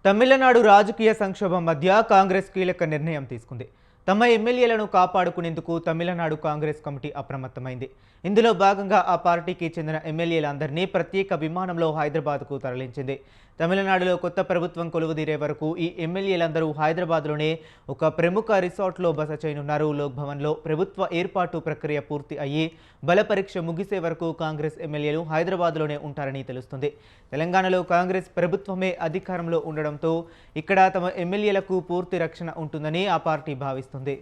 తమిళనాడు రాజకీయ సంక్షోభం మధ్య కాంగ్రెస్ కీలక నిర్ణయం తీసుకుంది. తమ ఎమ్మెల్యేలను కాపాడుకునేందుకు తమిళనాడు కాంగ్రెస్ కమిటీ అప్రమత్తమైంది. ఇందులో భాగంగా ఆ పార్టీకి చెందిన ఎమ్మెల్యేలందరినీ ప్రత్యేక విమానంలో హైదరాబాద్కు తరలించింది. తమిళనాడులో కొత్త ప్రభుత్వం కొలువుదీరే వరకు ఈ ఎమ్మెల్యేలందరూ హైదరాబాద్లోనే ఒక ప్రముఖ రిసార్ట్లో బస చేయనున్నారు. లోక్ భవన్లో ప్రభుత్వ ఏర్పాటు ప్రక్రియ పూర్తి అయ్యి బలపరీక్ష ముగిసే వరకు కాంగ్రెస్ ఎమ్మెల్యేలు హైదరాబాద్లోనే ఉంటారని తెలుస్తుంది. తెలంగాణలో కాంగ్రెస్ ప్రభుత్వమే అధికారంలో ఉండడంతో ఇక్కడ తమ ఎమ్మెల్యేలకు పూర్తి రక్షణ ఉంటుందని ఆ పార్టీ భావిస్తుంది.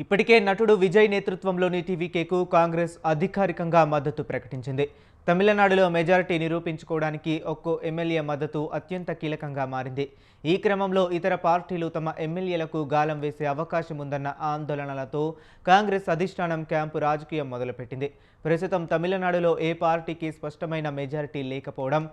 ఇప్పటికే నటుడు విజయ్ నేతృత్వంలోని టీవీకేకు కాంగ్రెస్ అధికారికంగా మద్దతు ప్రకటించింది. తమిళనాడులో మెజారిటీ నిరూపించుకోవడానికి ఒక్కో ఎమ్మెల్యే మద్దతు అత్యంత కీలకంగా మారింది. ఈ క్రమంలో ఇతర పార్టీలు తమ ఎమ్మెల్యేలకు గాలం వేసే అవకాశం ఉందన్న ఆందోళనలతో కాంగ్రెస్ అధిష్టానం క్యాంపు రాజకీయం మొదలుపెట్టింది. ప్రస్తుతం తమిళనాడులో ఏ పార్టీకి స్పష్టమైన మెజారిటీ లేకపోవడం,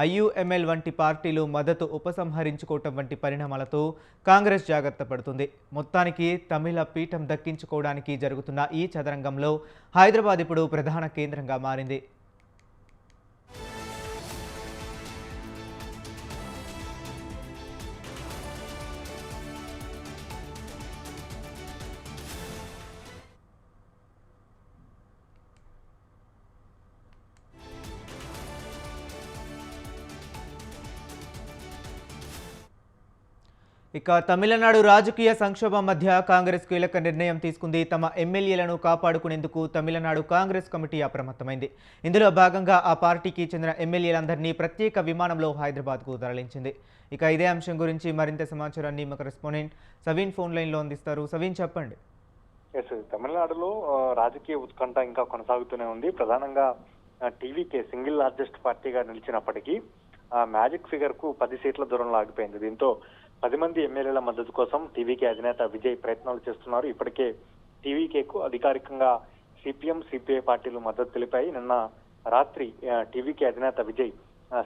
ఐయుఎంఎల్ వంటి పార్టీలు మద్దతు ఉపసంహరించుకోవటం వంటి పరిణామాలతో కాంగ్రెస్ జాగ్రత్త పడుతుంది. మొత్తానికి తమిళ పీఠం దక్కించుకోవడానికి జరుగుతున్న ఈ చదరంగంలో హైదరాబాద్ ఇప్పుడు ప్రధాన కేంద్రంగా మారింది. ఇక తమిళనాడు రాజకీయ సంక్షోభం మధ్య కాంగ్రెస్ కీలక నిర్ణయం తీసుకుంది. తమ ఎమ్మెల్యేలను కాపాడుకునేందుకు తమిళనాడు కాంగ్రెస్ కమిటీ అప్రమత్తమైంది. ఇందులో భాగంగా ఆ పార్టీకి చెందిన ఎమ్మెల్యేలందరినీ ప్రత్యేక విమానంలో హైదరాబాద్కు తరలించింది. ఇక ఇదే అంశం గురించి మరింత సమాచారాన్ని మా కరెస్పాండెంట్ సవీన్ ఫోన్ లైన్లో అందిస్తారు. సవీన్, చెప్పండి. తమిళనాడులో రాజకీయ ఉత్కంఠ ఇంకా కొనసాగుతూనే ఉంది. ప్రధానంగా టీవీకే సింగిల్ లార్జెస్ట్ పార్టీగా నిలిచినప్పటికీ మ్యాజిక్ ఫిగర్ కు 10 సీట్ల దూరంలో ఆగిపోయింది. దీంతో 10 మంది ఎమ్మెల్యేల మద్దతు కోసం టీవీకే అధినేత విజయ్ ప్రయత్నాలు చేస్తున్నారు. ఇప్పటికే టీవీకేకు అధికారికంగా సిపిఎం, సిపిఐ పార్టీలు మద్దతు తెలిపాయి. నిన్న రాత్రి టీవీకే అధినేత విజయ్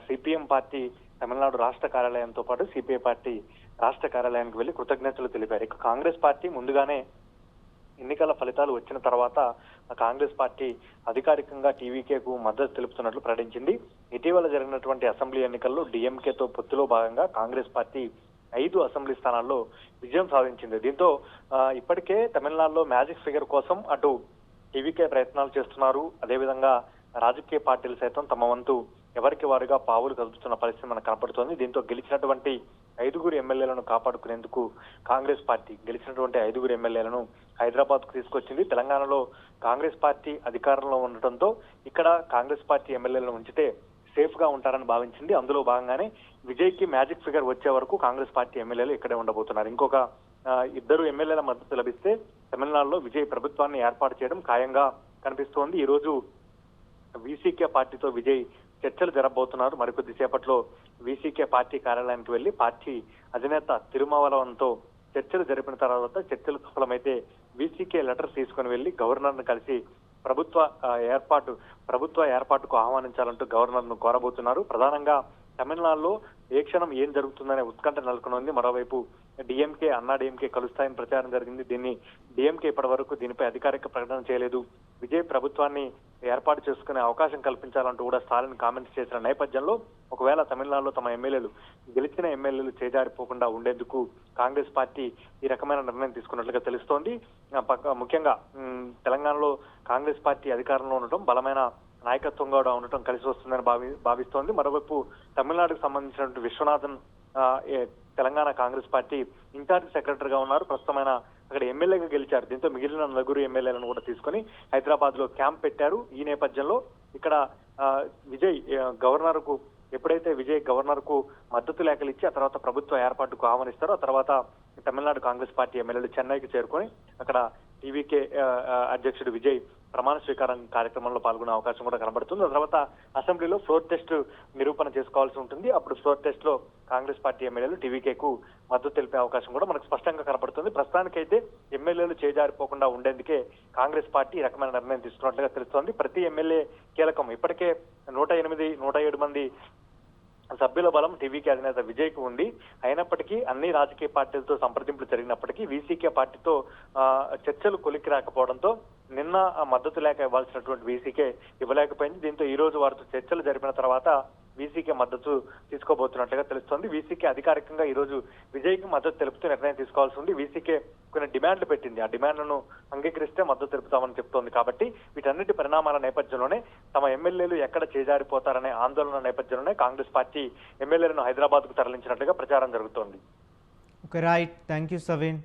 సిపిఎం పార్టీ తమిళనాడు రాష్ట్ర కార్యాలయంతో పాటు సిపిఐ పార్టీ రాష్ట్ర కార్యాలయానికి వెళ్లి కృతజ్ఞతలు తెలిపారు. ఇక కాంగ్రెస్ పార్టీ ముందుగానే ఎన్నికల ఫలితాలు వచ్చిన తర్వాత కాంగ్రెస్ పార్టీ అధికారికంగా టీవీకేకు మద్దతు తెలుపుతున్నట్లు ప్రకటించింది. ఇటీవల జరిగినటువంటి అసెంబ్లీ ఎన్నికల్లో డిఎంకేతో పొత్తులో భాగంగా కాంగ్రెస్ పార్టీ 5 అసెంబ్లీ స్థానాల్లో విజయం సాధించింది. దీంతో ఇప్పటికే తమిళనాడులో మ్యాజిక్ ఫిగర్ కోసం అటు టీవీకే ప్రయత్నాలు చేస్తున్నారు. అదేవిధంగా రాజకీయ పార్టీలు సైతం తమ వంతు ఎవరికి వారుగా పావులు కదుపుతున్న పరిస్థితి మనకు కనపడుతోంది. దీంతో గెలిచినటువంటి 5 ఎమ్మెల్యేలను కాపాడుకునేందుకు కాంగ్రెస్ పార్టీ గెలిచినటువంటి 5 ఎమ్మెల్యేలను హైదరాబాద్ కు తీసుకొచ్చింది. తెలంగాణలో కాంగ్రెస్ పార్టీ అధికారంలో ఉండటంతో ఇక్కడ కాంగ్రెస్ పార్టీ ఎమ్మెల్యేలను ఉంచితే సేఫ్ గా ఉంటారని భావించింది. అందులో భాగంగానే విజయ్ కి మ్యాజిక్ ఫిగర్ వచ్చే వరకు కాంగ్రెస్ పార్టీ ఎమ్మెల్యేలు ఇక్కడే ఉండబోతున్నారు. ఇంకొక 2 ఎమ్మెల్యేల మద్దతు లభిస్తే తమిళనాడులో విజయ్ ప్రభుత్వాన్ని ఏర్పాటు చేయడం ఖాయంగా కనిపిస్తోంది. ఈ రోజు వీసీకే పార్టీతో విజయ్ చర్చలు జరగబోతున్నారు. మరికొద్ది సేపట్లో వీసీకే పార్టీ కార్యాలయానికి వెళ్లి పార్టీ అధినేత తిరుమావలవన్తో చర్చలు జరిపిన తర్వాత చర్చలు సఫలమైతే వీసీకే లెటర్ తీసుకుని వెళ్లి గవర్నర్ ను కలిసి ప్రభుత్వ ఏర్పాటుకు ఆహ్వానించాలంటూ గవర్నర్ ను కోరబోతున్నారు. ప్రధానంగా తమిళనాడులో ఏ క్షణం ఏం జరుగుతుందనే ఉత్కంఠ నెలకొనుంది. మరోవైపు డిఎంకే, అన్నాడీఎంకే కలుస్తాయని ప్రచారం జరిగింది. దీన్ని డిఎంకే ఇప్పటి వరకు దీనిపై అధికారిక ప్రకటన చేయలేదు. విజయ్ ప్రభుత్వాన్ని ఏర్పాటు చేసుకునే అవకాశం కల్పించాలంటూ కూడా స్టాలిన్ కామెంట్స్ చేసిన నేపథ్యంలో ఒకవేళ తమిళనాడులో తమ ఎమ్మెల్యేలు గెలిచిన ఎమ్మెల్యేలు చేజారిపోకుండా ఉండేందుకు కాంగ్రెస్ పార్టీ ఈ రకమైన నిర్ణయం తీసుకున్నట్లుగా తెలుస్తోంది. ముఖ్యంగా తెలంగాణలో కాంగ్రెస్ పార్టీ అధికారంలో ఉండటం, బలమైన నాయకత్వం కూడా ఉండటం కలిసి వస్తుందని భావిస్తోంది. మరోవైపు తమిళనాడుకు సంబంధించినటువంటి విశ్వనాథన్ తెలంగాణ కాంగ్రెస్ పార్టీ ఇన్ఛార్జ్ సెక్రటరీగా ఉన్నారు. ప్రస్తుతమైన అక్కడ ఎమ్మెల్యేగా గెలిచారు. దీంతో మిగిలిన 4 ఎమ్మెల్యేలను కూడా తీసుకుని హైదరాబాద్ లో క్యాంప్ పెట్టారు. ఈ నేపథ్యంలో ఇక్కడ విజయ్ ఎప్పుడైతే విజయ్ గవర్నర్ కు మద్దతు లేఖలు ఇచ్చి ఆ తర్వాత ప్రభుత్వ ఏర్పాటుకు ఆహ్వానిస్తారో ఆ తర్వాత తమిళనాడు కాంగ్రెస్ పార్టీ ఎమ్మెల్యేలు చెన్నైకి చేరుకొని అక్కడ టీవీకే అధ్యక్షుడు విజయ్ ప్రమాణ స్వీకారం కార్యక్రమంలో పాల్గొనే అవకాశం కూడా కనబడుతుంది. ఆ తర్వాత అసెంబ్లీలో ఫ్లోర్ టెస్ట్ నిరూపణ చేసుకోవాల్సి ఉంటుంది. అప్పుడు ఫ్లోర్ టెస్ట్ లో కాంగ్రెస్ పార్టీ ఎమ్మెల్యేలు టీవీకేకు మద్దతు తెలిపే అవకాశం కూడా మనకు స్పష్టంగా కనబడుతుంది. ప్రస్తుతానికైతే ఎమ్మెల్యేలు చేజారిపోకుండా ఉండేందుకే కాంగ్రెస్ పార్టీ ఈ రకమైన నిర్ణయం తీసుకున్నట్లుగా తెలుస్తోంది. ప్రతి ఎమ్మెల్యే కీలకం. ఇప్పటికే 108, 107 మంది సభ్యుల బలం టీవీకే అధినేత విజయ్కు ఉంది. అయినప్పటికీ అన్ని రాజకీయ పార్టీలతో సంప్రదింపులు జరిగినప్పటికీ వీసీకే పార్టీతో చర్చలు కొలిక్కి రాకపోవడంతో నిన్న మద్దతు లేఖ ఇవ్వాల్సినటువంటి వీసీకే ఇవ్వలేకపోయింది. దీంతో ఈ రోజు వారితో చర్చలు జరిపిన తర్వాత వీసీకే మద్దతు తీసుకోబోతున్నట్లుగా తెలుస్తోంది. వీసీకే అధికారికంగా ఈ రోజు విజయ్కి మద్దతు తెలుపుతూ నిర్ణయం తీసుకోవాల్సి ఉంది. వీసీకే కొన్ని డిమాండ్లు పెట్టింది. ఆ డిమాండ్లను అంగీకరిస్తే మద్దతు తెలుపుతామని చెప్తోంది. కాబట్టి వీటన్నిటి పరిణామాల నేపథ్యంలోనే తమ ఎమ్మెల్యేలు ఎక్కడ చేజారిపోతారనే ఆందోళన నేపథ్యంలోనే కాంగ్రెస్ పార్టీ ఎమ్మెల్యేలను హైదరాబాద్ కు తరలించినట్లుగా ప్రచారం జరుగుతోంది. Okay, right. Thank you Saveen.